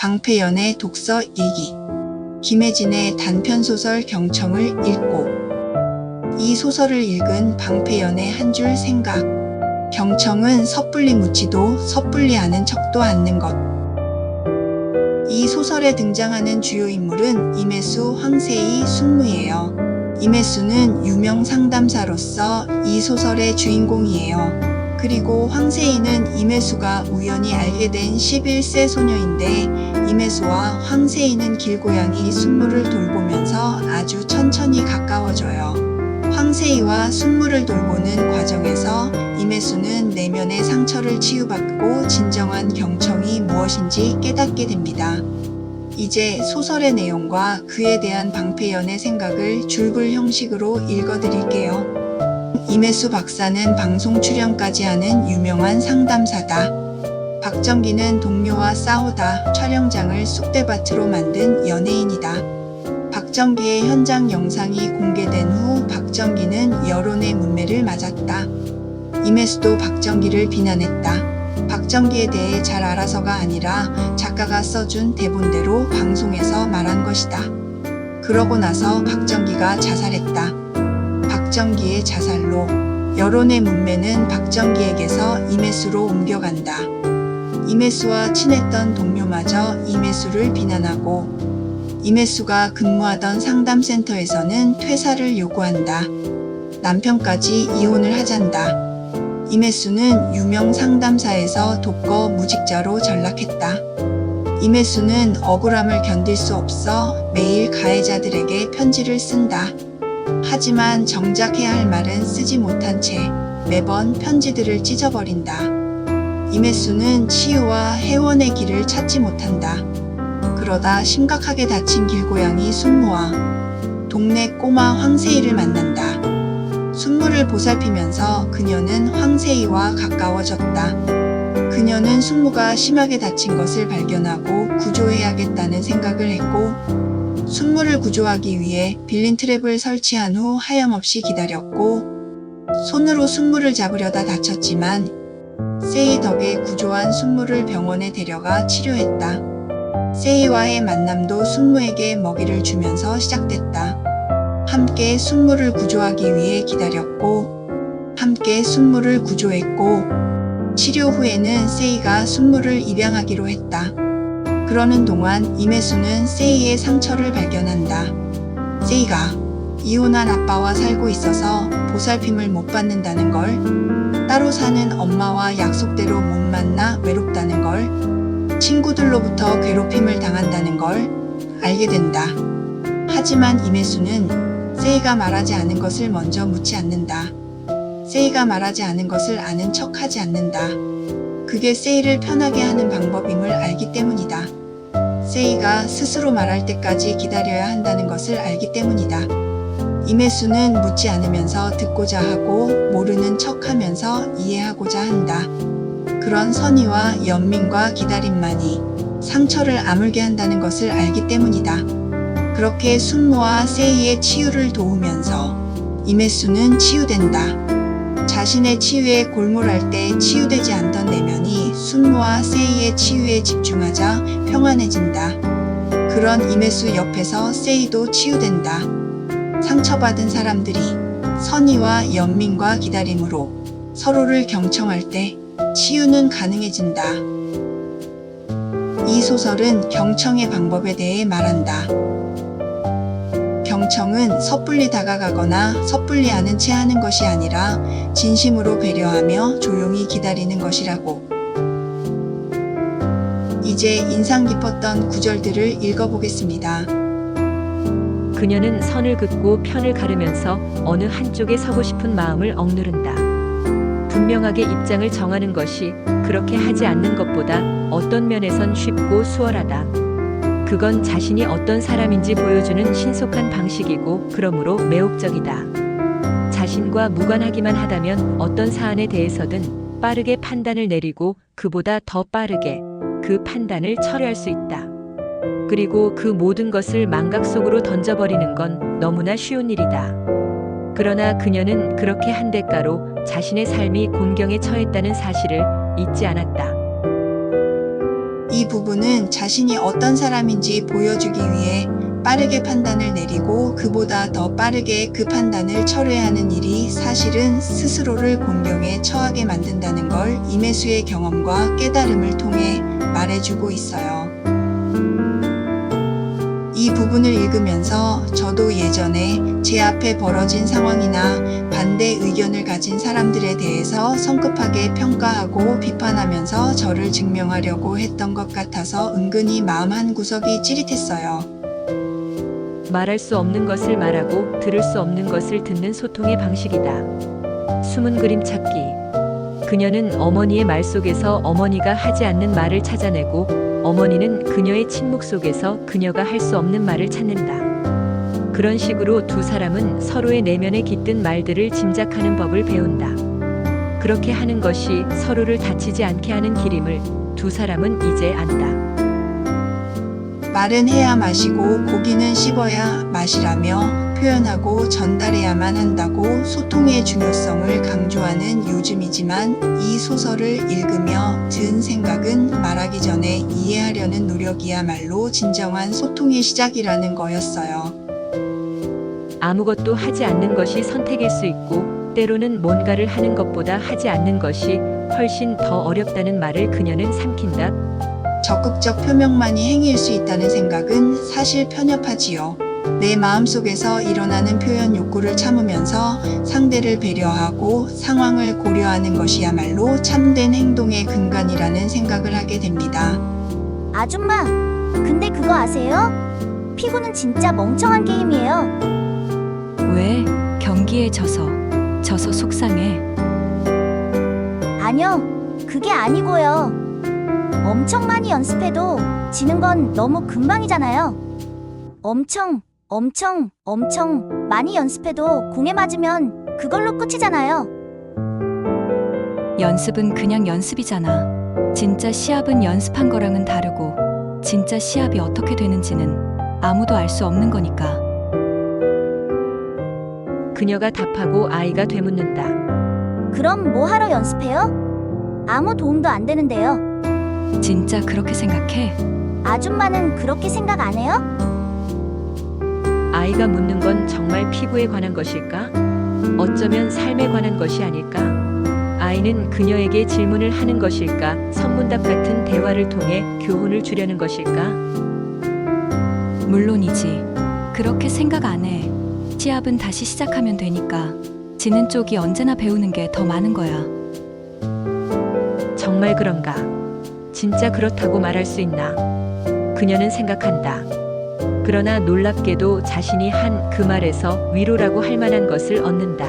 방패연의 독서 일기, 김혜진의 단편소설 경청을 읽고, 이 소설을 읽은 방패연의 한 줄 생각. 경청은 섣불리 묻지도 섣불리 아는 척도 않는 것. 이 소설에 등장하는 주요 인물은 임혜수, 황세희, 순무예요. 임혜수는 유명 상담사로서 이 소설의 주인공이에요. 그리고 황세희는 임혜수가 우연히 알게 된 11세 소녀인데, 임혜수와 황세희는 길고양이 순무를 돌보면서 아주 천천히 가까워져요. 황세희와 순무를 돌보는 과정에서 임혜수는 내면의 상처를 치유받고 진정한 경청이 무엇인지 깨닫게 됩니다. 이제 소설의 내용과 그에 대한 방패연의 생각을 줄글 형식으로 읽어드릴게요. 임혜수 박사는 방송 출연까지 하는 유명한 상담사다. 박정기는 동료와 싸우다 촬영장을 쑥대밭으로 만든 연예인이다. 박정기의 현장 영상이 공개된 후 박정기는 여론의 문매를 맞았다. 임혜수도 박정기를 비난했다. 박정기에 대해 잘 알아서가 아니라 작가가 써준 대본대로 방송에서 말한 것이다. 그러고 나서 박정기가 자살했다. 박정기의 자살로 여론의 문매는 박정기에게서 임혜수로 옮겨간다. 임혜수와 친했던 동료마저 임혜수를 비난하고, 임혜수가 근무하던 상담센터에서는 퇴사를 요구한다. 남편까지 이혼을 하잔다. 임혜수는 유명 상담사에서 독거 무직자로 전락했다. 임혜수는 억울함을 견딜 수 없어 매일 가해자들에게 편지를 쓴다. 하지만 정작 해야 할 말은 쓰지 못한 채 매번 편지들을 찢어버린다. 임혜수는 치유와 해원의 길을 찾지 못한다. 그러다 심각하게 다친 길고양이 순무와 동네 꼬마 황세희를 만난다. 순무를 보살피면서 그녀는 황세희와 가까워졌다. 그녀는 순무가 심하게 다친 것을 발견하고 구조해야겠다는 생각을 했고, 순무를 구조하기 위해 빌린 트랩을 설치한 후 하염없이 기다렸고, 손으로 순무를 잡으려다 다쳤지만 세희 덕에 구조한 순무를 병원에 데려가 치료했다. 세희와의 만남도 순무에게 먹이를 주면서 시작됐다. 함께 순무를 구조하기 위해 기다렸고, 함께 순무를 구조했고, 치료 후에는 세희가 순무를 입양하기로 했다. 그러는 동안 임혜수는 세희의 상처를 발견한다. 세희가 이혼한 아빠와 살고 있어서 보살핌을 못 받는다는 걸, 따로 사는 엄마와 약속대로 못 만나 외롭다는 걸, 친구들로부터 괴롭힘을 당한다는 걸 알게 된다. 하지만 임혜수는 세희가 말하지 않은 것을 먼저 묻지 않는다. 세희가 말하지 않은 것을 아는 척하지 않는다. 그게 세희를 편하게 하는 방법임을 알기 때문이다. 세희가 스스로 말할 때까지 기다려야 한다는 것을 알기 때문이다. 임혜수는 묻지 않으면서 듣고자 하고 모르는 척하면서 이해하고자 한다. 그런 선의와 연민과 기다림만이 상처를 아물게 한다는 것을 알기 때문이다. 그렇게 순무와 세희의 치유를 도우면서 임혜수는 치유된다. 자신의 치유에 골몰할 때 치유되지 않던 내면이 순무와 세희의 치유에 집중하자 평안해진다. 그런 임혜수 옆에서 세희도 치유된다. 상처받은 사람들이 선의와 연민과 기다림으로 서로를 경청할 때 치유는 가능해진다. 이 소설은 경청의 방법에 대해 말한다. 경청은 섣불리 다가가거나 섣불리 아는 채 하는 것이 아니라 진심으로 배려하며 조용히 기다리는 것이라고. 이제 인상 깊었던 구절들을 읽어보겠습니다. 그녀는 선을 긋고 편을 가르면서 어느 한쪽에 서고 싶은 마음을 억누른다. 분명하게 입장을 정하는 것이 그렇게 하지 않는 것보다 어떤 면에선 쉽고 수월하다. 그건 자신이 어떤 사람인지 보여주는 신속한 방식이고 그러므로 매혹적이다. 자신과 무관하기만 하다면 어떤 사안에 대해서든 빠르게 판단을 내리고 그보다 더 빠르게 그 판단을 철회할 수 있다. 그리고 그 모든 것을 망각 속으로 던져버리는 건 너무나 쉬운 일이다. 그러나 그녀는 그렇게 한 대가로 자신의 삶이 곤경에 처했다는 사실을 잊지 않았다. 이 부부는 자신이 어떤 사람인지 보여주기 위해 빠르게 판단을 내리고 그보다 더 빠르게 그 판단을 철회하는 일이 사실은 스스로를 곤경에 처하게 만든다는 걸 임혜수의 경험과 깨달음을 통해 말해주고 있어요. 이 부분을 읽으면서 저도 예전에 제 앞에 벌어진 상황이나 반대 의견을 가진 사람들에 대해서 성급하게 평가하고 비판하면서 저를 증명하려고 했던 것 같아서 은근히 마음 한구석이 찌릿했어요. 말할 수 없는 것을 말하고 들을 수 없는 것을 듣는 소통의 방식이다. 숨은 그림 찾기. 그녀는 어머니의 말 속에서 어머니가 하지 않는 말을 찾아내고 어머니는 그녀의 침묵 속에서 그녀가 할 수 없는 말을 찾는다. 그런 식으로 두 사람은 서로의 내면에 깃든 말들을 짐작하는 법을 배운다. 그렇게 하는 것이 서로를 다치지 않게 하는 길임을 두 사람은 이제 안다. 말은 해야 마시고 고기는 씹어야 맛이라며 표현하고 전달해야만 한다고 소통의 중요성을 강조하는 요즘이지만 이 소설을 읽으며 든 생각은 말하기 전에 이해하려는 노력이야말로 진정한 소통의 시작이라는 거였어요. 아무것도 하지 않는 것이 선택일 수 있고 때로는 뭔가를 하는 것보다 하지 않는 것이 훨씬 더 어렵다는 말을 그녀는 삼킨다. 적극적 표명만이 행위일 수 있다는 생각은 사실 편협하지요. 내 마음속에서 일어나는 표현 욕구를 참으면서 상대를 배려하고 상황을 고려하는 것이야말로 참된 행동의 근간이라는 생각을 하게 됩니다. 아줌마, 근데 그거 아세요? 피구는 진짜 멍청한 게임이에요. 왜? 경기에 져서 속상해. 아니요, 그게 아니고요. 엄청 많이 연습해도 지는 건 너무 금방이잖아요. 엄청 많이 연습해도 공에 맞으면 그걸로 끝이잖아요. 연습은 그냥 연습이잖아. 진짜 시합은 연습한 거랑은 다르고 진짜 시합이 어떻게 되는지는 아무도 알 수 없는 거니까. 그녀가 답하고 아이가 되묻는다. 그럼 뭐 하러 연습해요? 아무 도움도 안 되는데요. 진짜 그렇게 생각해? 아줌마는 그렇게 생각 안 해요? 아이가 묻는 건 정말 피부에 관한 것일까? 어쩌면 삶에 관한 것이 아닐까? 아이는 그녀에게 질문을 하는 것일까? 선문답 같은 대화를 통해 교훈을 주려는 것일까? 물론이지. 그렇게 생각 안 해. 시합은 다시 시작하면 되니까. 지는 쪽이 언제나 배우는 게 더 많은 거야. 정말 그런가? 진짜 그렇다고 말할 수 있나? 그녀는 생각한다. 그러나 놀랍게도 자신이 한 그 말에서 위로라고 할 만한 것을 얻는다.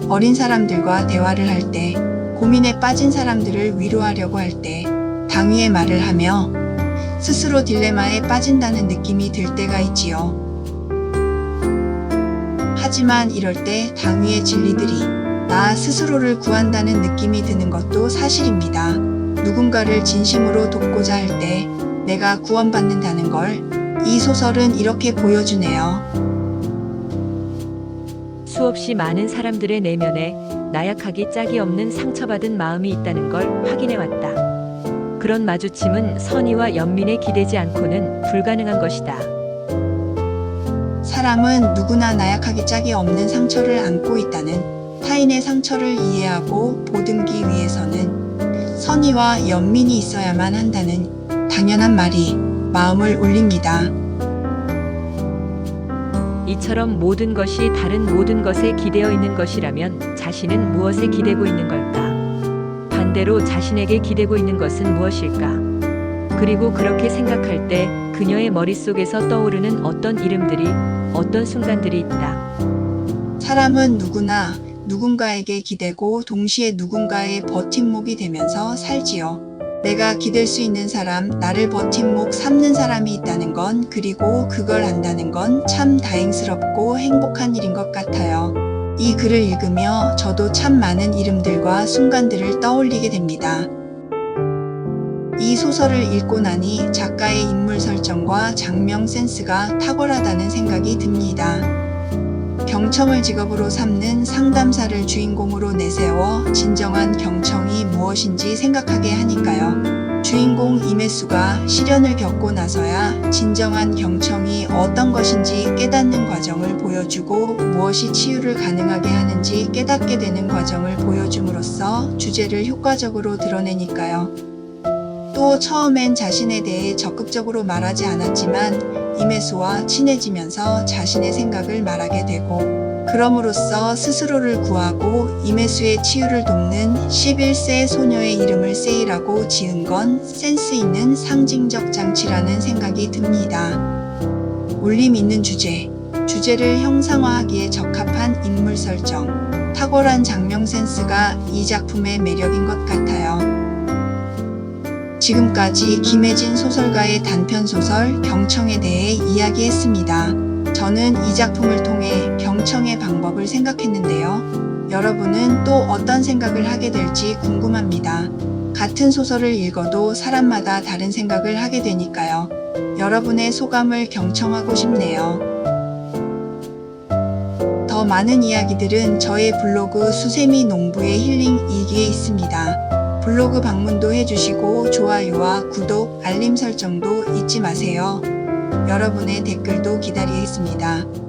어린 사람들과 대화를 할 때, 고민에 빠진 사람들을 위로하려고 할 때, 당위의 말을 하며 스스로 딜레마에 빠진다는 느낌이 들 때가 있지요. 하지만 이럴 때 당위의 진리들이 나 스스로를 구한다는 느낌이 드는 것도 사실입니다. 누군가를 진심으로 돕고자 할 때 내가 구원받는다는 걸 이 소설은 이렇게 보여주네요. 수없이 많은 사람들의 내면에 나약하기 짝이 없는 상처받은 마음이 있다는 걸 확인해왔다. 그런 마주침은 선의와 연민에 기대지 않고는 불가능한 것이다. 사람은 누구나 나약하기 짝이 없는 상처를 안고 있다는 타인의 상처를 이해하고 보듬기 위해서는 선의와 연민이 있어야만 한다는 당연한 말이 마음을 울립니다. 이처럼 모든 것이 다른 모든 것에 기대어 있는 것이라면 자신은 무엇에 기대고 있는 걸까? 반대로 자신에게 기대고 있는 것은 무엇일까? 그리고 그렇게 생각할 때 그녀의 머릿속에서 떠오르는 어떤 이름들이, 어떤 순간들이 있다. 사람은 누구나 누군가에게 기대고 동시에 누군가의 버팀목이 되면서 살지요. 내가 기댈 수 있는 사람, 나를 버팀목 삼는 사람이 있다는 건, 그리고 그걸 안다는 건 참 다행스럽고 행복한 일인 것 같아요. 이 글을 읽으며 저도 참 많은 이름들과 순간들을 떠올리게 됩니다. 이 소설을 읽고 나니 작가의 인물 설정과 장면 센스가 탁월하다는 생각이 듭니다. 경청을 직업으로 삼는 상담사를 주인공으로 내세워 진정한 경청이 무엇인지 생각하게 하니까요. 주인공 임혜수가 시련을 겪고 나서야 진정한 경청이 어떤 것인지 깨닫는 과정을 보여주고 무엇이 치유를 가능하게 하는지 깨닫게 되는 과정을 보여줌으로써 주제를 효과적으로 드러내니까요. 또 처음엔 자신에 대해 적극적으로 말하지 않았지만 임혜수와 친해지면서 자신의 생각을 말하게 되고 그럼으로써 스스로를 구하고 임혜수의 치유를 돕는 11세 소녀의 이름을 세이라고 지은 건 센스 있는 상징적 장치라는 생각이 듭니다. 울림 있는 주제를 형상화하기에 적합한 인물 설정, 탁월한 장면 센스가 이 작품의 매력인 것 같아요. 지금까지 김혜진 소설가의 단편소설 경청에 대해 이야기했습니다. 저는 이 작품을 통해 경청의 방법을 생각했는데요. 여러분은 또 어떤 생각을 하게 될지 궁금합니다. 같은 소설을 읽어도 사람마다 다른 생각을 하게 되니까요. 여러분의 소감을 경청하고 싶네요. 더 많은 이야기들은 저의 블로그 수세미 농부의 힐링 일기에 있습니다. 블로그 방문도 해주시고 좋아요와 구독, 알림 설정도 잊지 마세요. 여러분의 댓글도 기다리겠습니다.